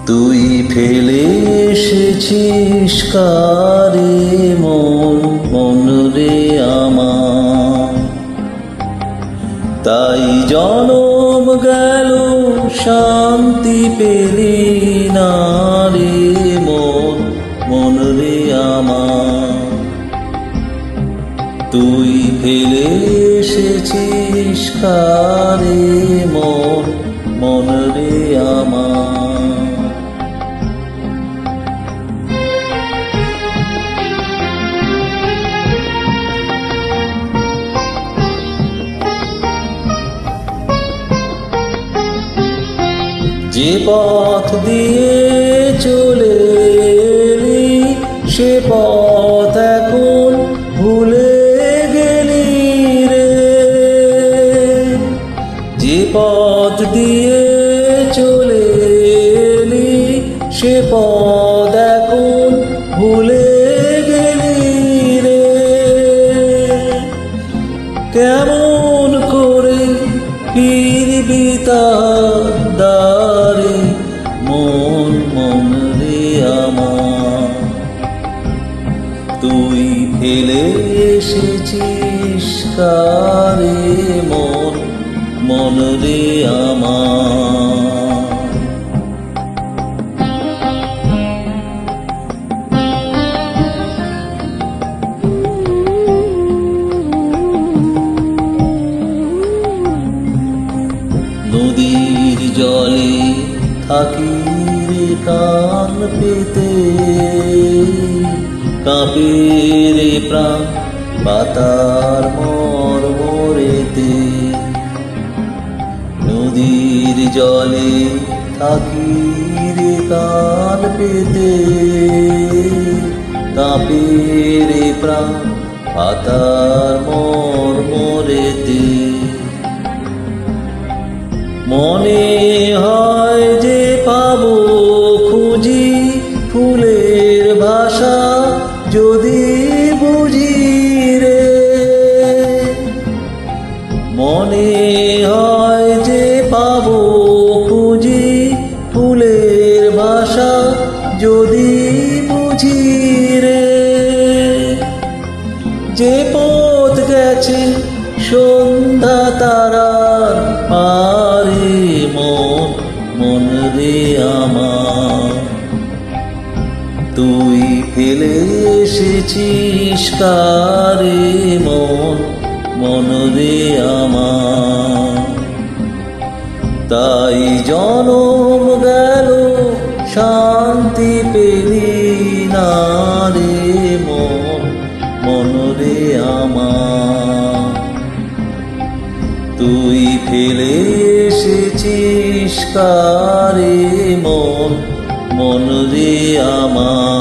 তুই ফেলে এসেছিস কারে মন, মন রে আমার। তাই জনম গেল শান্তি পেলি না রে মন, মন রে আমার। তুই ফেলে এসেছিস কারে মন, মন রে আমার। যে পথ দিয়ে চলে এলি সে পথ এখন ভুলে গেলি রে। যে পথ দিয়ে চলে এলি সে পথ এখন ভুলে গেলি রে। কেমন করে ফিরবি তার দ্বারে মন, মন রে আমার। তুই ফেলে এসেছিস কারে মন, মন রে আমার। নদীর জলে থাকি রে কান পেতে, কাঁপে রে প্রাণ পাতার মরমরেতে। নদীর জলে থাকি রে কান পেতে, কাঁপে রে প্রাণ পাতার মরমরেতে। মনে হয় যে পাবো খুঁজি ফুলের ভাষা যদি বুঝি রে। মনে হয় যে পাবো খুঁজি ফুলের ভাষা যদি বুঝি রে। যে পথ গেছে সন্ধ্যা তারার পারে মন, মন রে আমার। তুই ফেলে এসেছিস কারে মন, মন রে আমার। তাই জনম গেল শান্তি পেলি না রে মন, মন রে আমার। তুই ফেলে এসেছিস কারে মন, মন রে আমার।